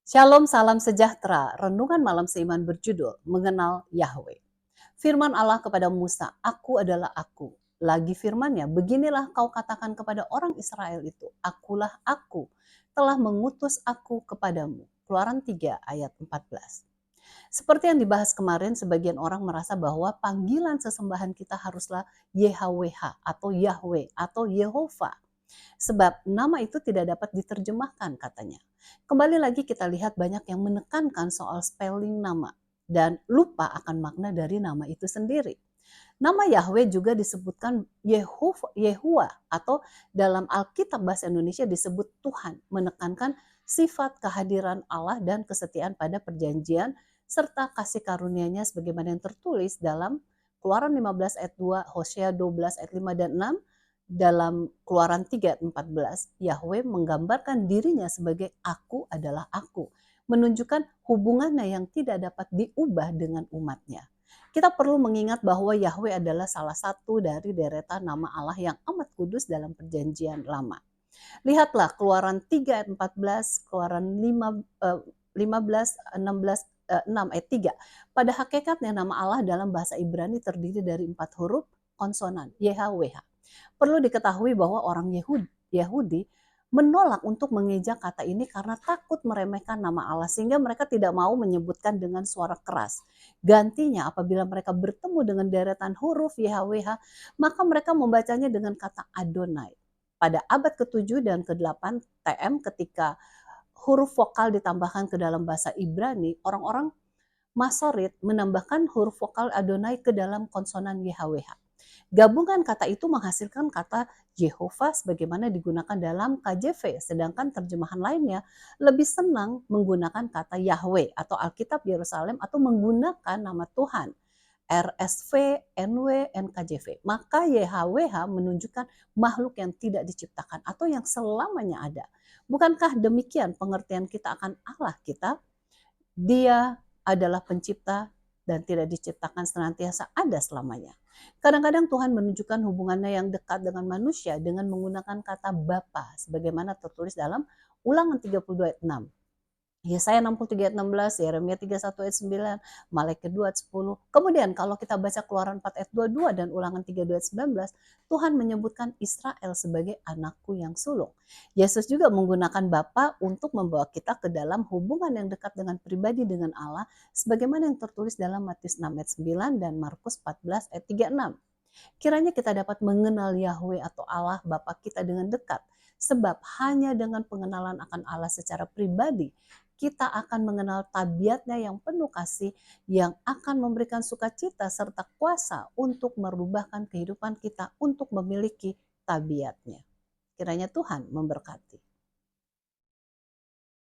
Shalom, salam sejahtera. Renungan malam seiman berjudul Mengenal Yahweh. Firman Allah kepada Musa, "Aku adalah aku." Lagi firman-Nya, "Beginilah kau katakan kepada orang Israel itu, Akulah aku, telah mengutus aku kepadamu." Keluaran 3 ayat 14. Seperti yang dibahas kemarin, sebagian orang merasa bahwa panggilan sesembahan kita haruslah YHWH atau Yahweh atau Yehova. Sebab nama itu tidak dapat diterjemahkan katanya. Kembali lagi kita lihat banyak yang menekankan soal spelling nama dan lupa akan makna dari nama itu sendiri. Nama Yahweh juga disebutkan Yehua atau dalam Alkitab bahasa Indonesia disebut Tuhan, menekankan sifat kehadiran Allah dan kesetiaan pada perjanjian serta kasih karunia-Nya sebagaimana yang tertulis dalam Keluaran 15 ayat 2, Hosea 12 ayat 5 dan 6, dalam Keluaran 3 ayat 14, Yahweh menggambarkan dirinya sebagai aku adalah aku, menunjukkan hubungannya yang tidak dapat diubah dengan umatnya. Kita perlu mengingat bahwa Yahweh adalah salah satu dari deretan nama Allah yang amat kudus dalam perjanjian lama. Lihatlah Keluaran 3 ayat 14, Keluaran 15, 16, 6 ayat 3. Pada hakikatnya nama Allah dalam bahasa Ibrani terdiri dari 4 huruf konsonan, YHWH. Perlu diketahui bahwa orang Yahudi menolak untuk mengeja kata ini karena takut meremehkan nama Allah sehingga mereka tidak mau menyebutkan dengan suara keras. Gantinya apabila mereka bertemu dengan deretan huruf YHWH, maka mereka membacanya dengan kata Adonai. Pada abad ke-7 dan ke-8 TM ketika huruf vokal ditambahkan ke dalam bahasa Ibrani, orang-orang Masoret menambahkan huruf vokal Adonai ke dalam konsonan YHWH. Gabungan kata itu menghasilkan kata Yehova sebagaimana digunakan dalam KJV, sedangkan terjemahan lainnya lebih senang menggunakan kata Yahweh atau Alkitab Yerusalem atau menggunakan nama Tuhan. RSV, NW, NKJV. Maka YHWH menunjukkan makhluk yang tidak diciptakan atau yang selamanya ada. Bukankah demikian pengertian kita akan Allah kita? Dia adalah pencipta dan tidak diciptakan senantiasa ada selamanya. Kadang-kadang Tuhan menunjukkan hubungannya yang dekat dengan manusia dengan menggunakan kata Bapa sebagaimana tertulis dalam Ulangan 32 ayat 6. Yesaya 63 ayat 16, Yeremia 31 ayat 9, Malaikat 2 ayat 10. Kemudian kalau kita baca Keluaran 4 ayat 22 dan Ulangan 32 ayat 19, Tuhan menyebutkan Israel sebagai anakku yang sulung. Yesus juga menggunakan Bapa untuk membawa kita ke dalam hubungan yang dekat dengan pribadi dengan Allah sebagaimana yang tertulis dalam Matius 6 ayat 9 dan Markus 14 ayat 36. Kiranya kita dapat mengenal Yahweh atau Allah Bapa kita dengan dekat. Sebab hanya dengan pengenalan akan Allah secara pribadi, kita akan mengenal tabiatnya yang penuh kasih, yang akan memberikan sukacita serta kuasa untuk merubahkan kehidupan kita untuk memiliki tabiatnya. Kiranya Tuhan memberkati.